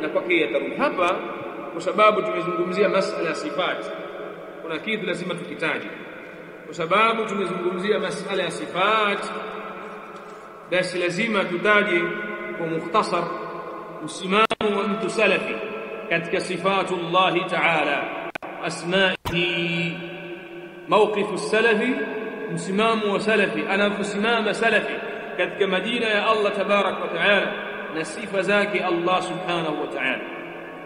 na kwake atarudi. Hapa kwa sababu tumezungumzia masala ya sifati, kuna kitu lazima tukitaje. Kwa sababu tumezungumzia masala ya sifati, basi lazima tutaje kwa mukhtasar msimamo wa mtu salafi katika sifatullah ta'ala, asma'ihi, mawqifu salafi, msimamo wa salafi, anaposimama salafi katika majina ya Allah tabarak wa ta'ala na sifa zake Allah subhanahu wa ta'ala.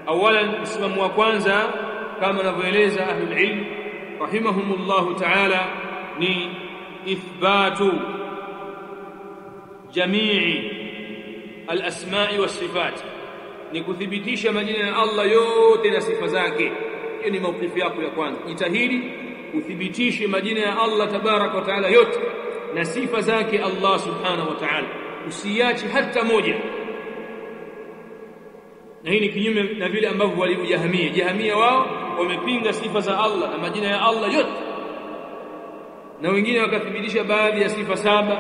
Awalan, msimamo wa kwanza kama anavyoeleza ahlul ilm rahimahumullah ta'ala ni ithbatu jamii al-asma'i was-sifat, ni kuthibitisha majina ya Allah yote na sifa zake. Hiyo ni mawqifu yako ya kwanza. Jitahidi uthibitishe majina ya Allah tabarak wa ta'ala yote na sifa zake Allah subhanahu wa ta'ala, usiache hata moja. Na hii ni kinyume na vile ambavyo walimu Jahamia wao wamepinga sifa za Allah na majina ya Allah yote, na wengine wakathibitisha baadhi ya sifa 7,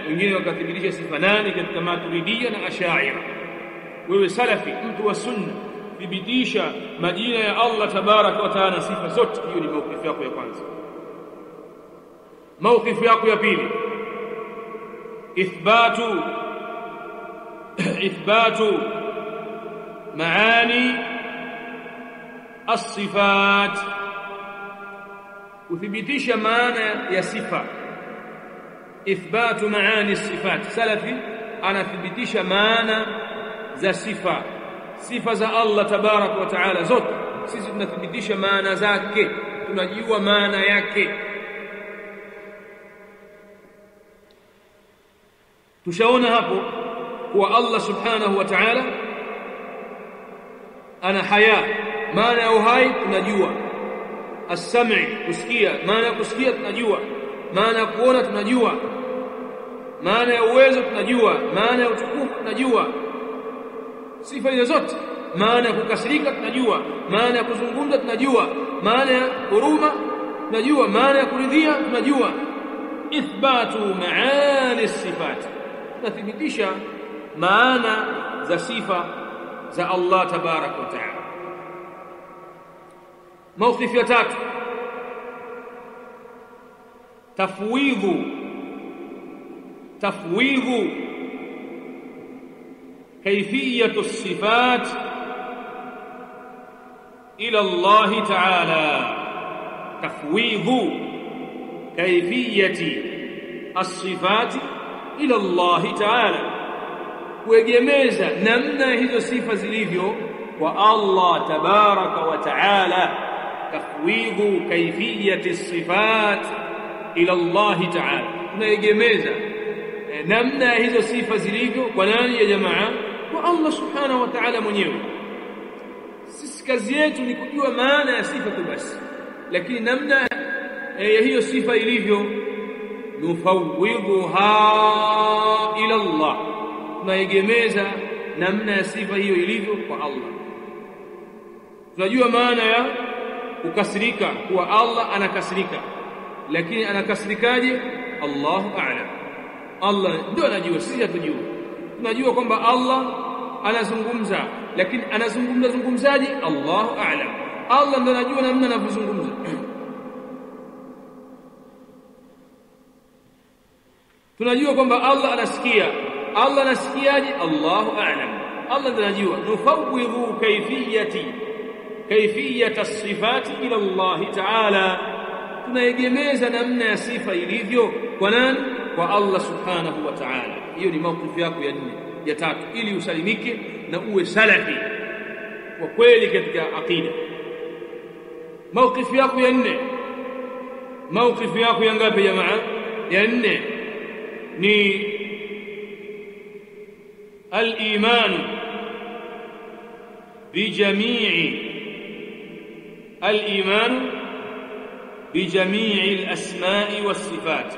wengine wakathibitisha sifa 8 katika Maturidiyya na Ash'ariyya. Wewe salafi, mtu wa sunna, thibitisha majina ya Allah tabarak wa ta'ala sifa zote. Hiyo ni mawqifu yako ya kwanza. Mawqifu yako ya pili, ithbatu maani as-sifat, kuthibitisha maana ya sifa. Ithbatu maani as-sifat, salafi anathibitisha maana za sifa, sifa za Allah tabarak wa ta'ala zote. Sisi tunathibitisha maana zake, tunajua maana yake. Tushaona hapo kuwa Allah subhanahu wa ta'ala ana haya, maana ya uhai tunajua. As-sam'i, kusikia, maana ya kusikia tunajua. Maana ya kuona tunajua. Maana ya uwezo tunajua. Maana ya utukufu tunajua. Sifa hizo zote. Maana ya kukasirika tunajua. Maana ya kuzungumza tunajua. Maana ya huruma tunajua. Maana ya kuridhia tunajua. Ithbatu maani sifat, tunathibitisha maana za sifa za Allah tabarak wa ta'ala. Mawqif ya tatu, tafwidhu kayfiyatu as-sifat ila Allah ta'ala. Tafwidhu kayfiyati as-sifat ila Allah ta'ala, kuegemeza namna hizo sifa zilivyo kwa Allah tabaraka wa ta'ala. Tafwidhu kayfiyati as-sifat ila Allah ta'ala, tunaegemeza namna hizo sifa zilivyo kwa nani ya jamaa? Kwa Allah subhanahu wa ta'ala mwenyewe. Sisi kazi yetu ni kujua maana ya sifa tu basi, lakini namna ya hiyo sifa ilivyo nufawwidhuha ila Allah, tunaegemeza namna ya sifa hiyo ilivyo kwa Allah. Tunajua maana ya kukasirika, kuwa Allah anakasirika, lakini anakasirikaje? Allahu a'lam. Allah ndio anajua, sisi hatujua. Tunajua kwamba Allah anazungumza, lakini anazungumzaje? Allahu a'lam. Allah ndio anajua namna anavyozungumza. Tunajua kwamba Allah anasikia. Allah anasikiaje? Allahu a'lam. Allah ndio anajua. Nufawwidhu kayfiyata as-sifati ila Allah ta'ala, tunaegemeza namna ya sifa ilivyo kwa nani? Kwa Allah subhanahu wa ta'ala. Hiyo ni mawqifu yako ya 4 ya 3, ili usalimike na uwe salafi kwa kweli katika aqida. Mawqifu yako ya 4, mawqifu yako ya ngapi jamaa? Ya 4 ni al-iman بجميع الأسماء والصفات.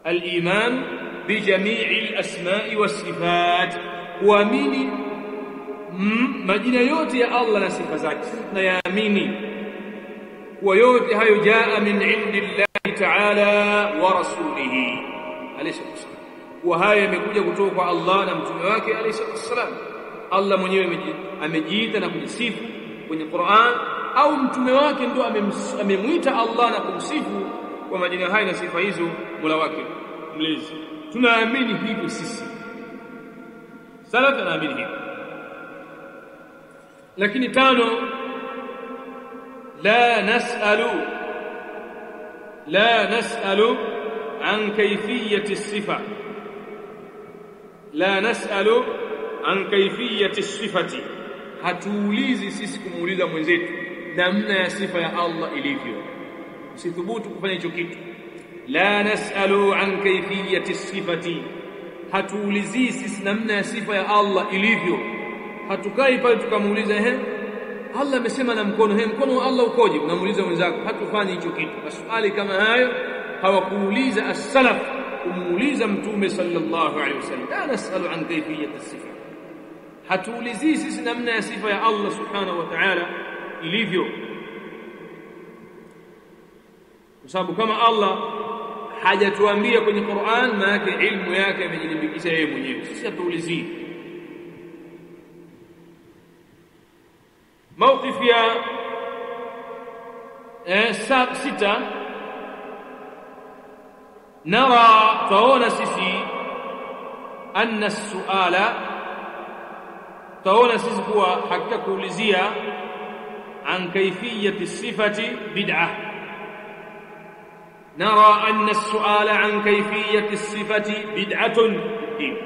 الإيمان بجميع الأسماء والصفات، kuamini majina yote ya Allah na sifa zake. Tunayaamini kwa yote hayo jaa min indillahi ta'ala wa rasulihi alayhi wasallam, kuwa haya yamekuja kutoka kwa Allah na mtume wake alayhi wasallam. Allah mwenyewe amejiita na kujisifu kwenye Qur'an, au mtume wake ndio amemuita Allah na kumsifu kwa majina haya na sifa hizo Mola wake mlezi. Tunaamini hivyo sisi, salaf tunaamini hivyo. Lakini tano, la nas'alu an kayfiyati as-sifa, la nas'alu an kayfiyati as-sifati, hatuulizi sisi kumuuliza mwenzetu namna ya sifa ya Allah ilivyo. Usithubutu kufanya hicho kitu. La nas'alu an kayfiyati as-sifati, hatuulizi sisi namna ya sifa ya Allah ilivyo. Hatukai pale tukamuuliza Allah amesema na mkono, mkono wa Allah ukoje? Unamuuliza mwenzako. Hatufanyi hicho kitu. Maswali kama hayo hawakuuliza as-salaf, kumuuliza mtume sallallahu alaihi wasallam. La nas'alu an kayfiyati as-sifa, hatuulizi sisi namna ya sifa ya Allah subhanahu wa ta'ala ilivyo, kwa sababu kama Allah hajatuambia kwenye Qur'an, maana yake ilmu yake imejilimbikisha yeye mwenyewe. Sisi hatuulizi. موقف يا ستة، نرى تون سيسي أن السؤال تون سيسي هو حكك لزيا عن كيفية الصفة بدعة. نرى أن السؤال عن كيفية الصفة بدعة في الدين.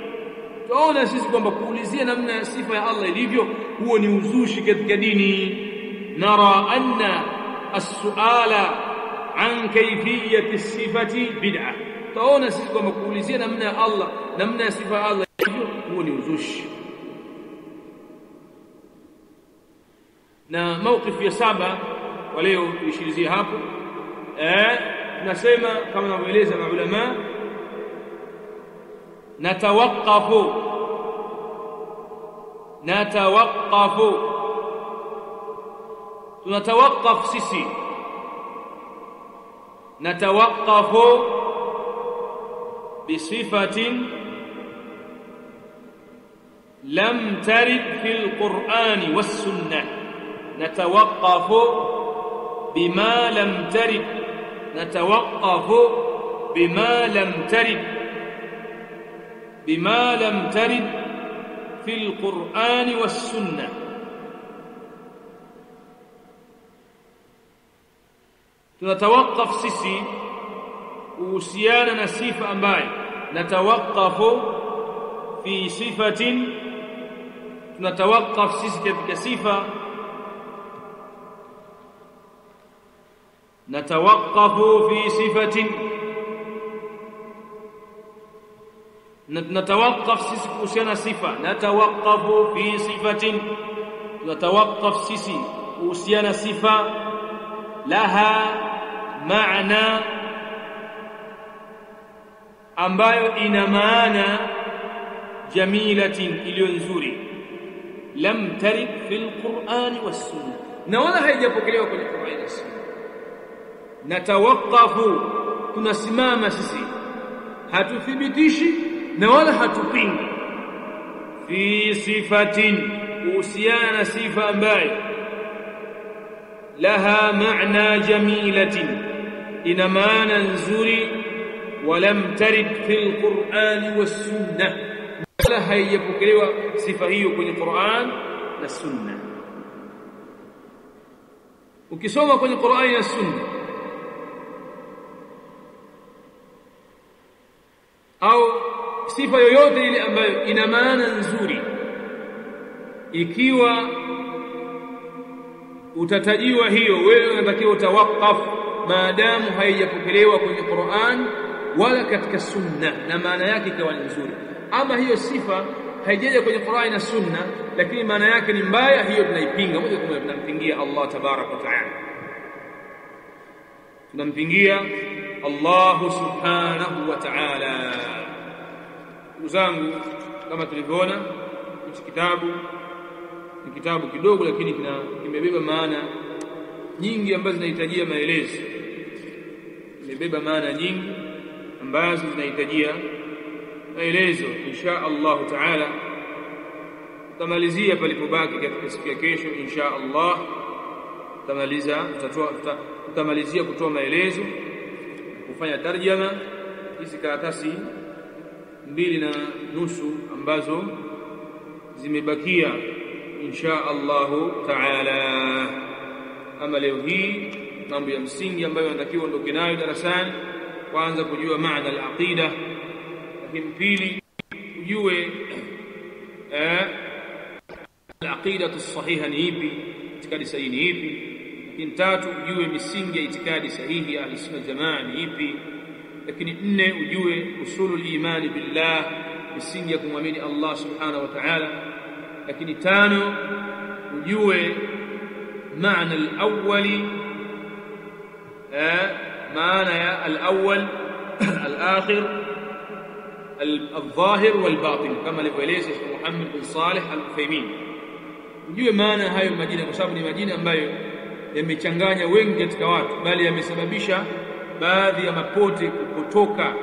Tuona sisi kwamba kuulizia namna ya sifa ya Allah ilivyo huo ni uzushi katika dini. Nara anna as-su'ala an kayfiyati as-sifati bid'ah. Tuona sisi kwamba kuulizia namna ya Allah, namna ya sifa ya Allah ilivyo huo ni uzushi. Na mawqif ya saba wa leo tuishilizie hapo. Tunasema kama wanavyoeleza maulama, tunatawaqqaf sisi, natawaqqafu bisifatin lam tarid fil Qur'ani was sunnah. Natawaqqafu bima lam tarid, natawaqqafu bima lam tarid بما لم ترد في القرآن والسنة. tunatawaqqaf sisi kuhusiana na sifa ambayo natawaqqafu fi sifatin, tunatawaqqaf sisi katika sifa, natawaqqafu fi sifatin, نتوقف سيسي كوسيانا صفة، نتوقف في صفة، نتوقف سيسي كوسيانا صفة لها معنى ambayo ina maana jamilatin, iliyo nzuri, lam tarid fil Qur'ani was sunnah, na wala haijapokelewa kwenye Qur'ani na Sunna. Natawaqqafu, tunasimama sisi, hatuthibitishi na wala hatupingi, fi sifatin, kuhusiana sifa ambayo laha maana jamilatin, ina maana nzuri, walam tarid fil Qur'ani was sunnah, wala haijapokelewa sifa hiyo kwenye Qur'an na Sunna. Ukisoma kwenye Qur'ani na Sunna au sifa yoyote ile ambayo ina maana nzuri, ikiwa utatajiwa hiyo, wewe unatakiwa utawaqqaf maadamu haijapokelewa kwenye Qur'an wala katika Sunna, na maana yake ikawa nzuri. Ama hiyo sifa haijaja kwenye Qur'an na Sunna, lakini maana yake ni mbaya, hiyo tunaipinga moja kwa moja, tunampingia Allah tabaraka wa taala, tunampingia Allah subhanahu wa ta'ala. Uzangu, kama tulivyoona, hichi kitabu ni kitabu kidogo, lakini kimebeba maana nyingi ambazo zinahitajia maelezo. Kimebeba maana nyingi ambazo zinahitajia maelezo insha Allah taala. Tutamalizia palipobaki katika siku ya kesho insha Allah. Tutamalizia kutoa maelezo, kufanya tarjama hizi karatasi 2.5 ambazo zimebakia insha Allah taala. Ama leo hii mambo ya msingi ambayo yanatakiwa ondoke nayo darasani, kwanza kujua maana al-aqida, lakini pili ujue al-aqida as-sahiha ni ipi, itikadi sahihi ni ipi, lakini tatu ujue misingi ya itikadi sahihi ya Ahlusunna Jamaa ni ipi, lakini 4 ujue usulul imani billah, misingi ya kumwamini Allah subhanahu wa ta'ala, lakini 5 ujue maana al-awwali, maana ya al-awwal al-akhir al-zahir wal-batin, kama alivyoeleza Sheikh Muhammad bin Salih al-Uthaymeen. Ujue maana hayo majina, kwa sababu ni majina ambayo yamechanganya wengi katika watu, bali yamesababisha baadhi ya mapote kupotoka,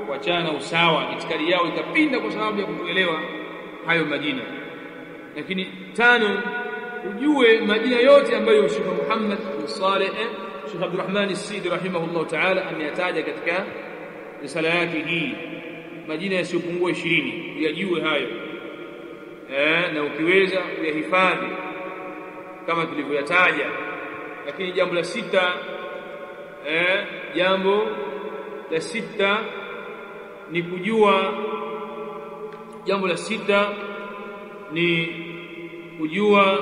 kuachana usawa, itikadi yao ikapinda kwa sababu ya kutoelewa hayo majina. Lakini 5 ujue majina yote ambayo Sheikh Muhammad bin Saleh Sheikh Abdurrahman as-Sidi rahimahullah ta'ala ameyataja katika risala yake hii, majina yasiyopungua 20, yajue hayo na ukiweza kuyahifadhi kama tulivyoyataja. Lakini jambo la 6 ni kujua, jambo la 6 ni kujua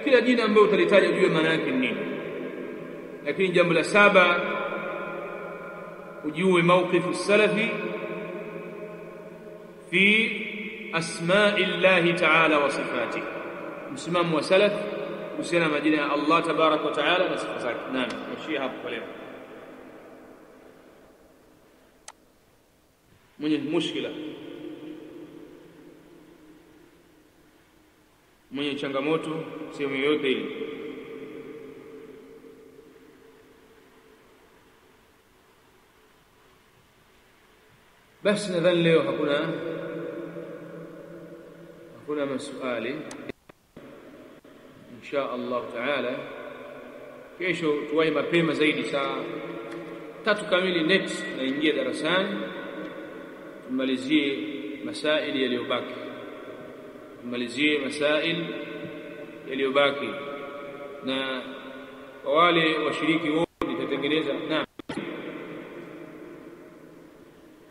kila jina ambalo utalitaja ujue maana yake ni nini. Lakini jambo la 7 ujue mawqifu salafi fi asma'illahi ta'ala wa sifatihi, msimamo wa salaf kuhusiana na majina ya Allah tabaraka wa ta'ala na sifa zake. Naam, mshia hapo kwa leo. Mwenye mushkila, mwenye changamoto sehemu yoyote ile, basi nadhani leo hakuna maswali insha Allah taala. Kesho tuwahi mapema zaidi, saa 3 kamili net naingia darasani, tumalizie masaili yaliyobaki, na kwa wale washiriki wote nitatengeneza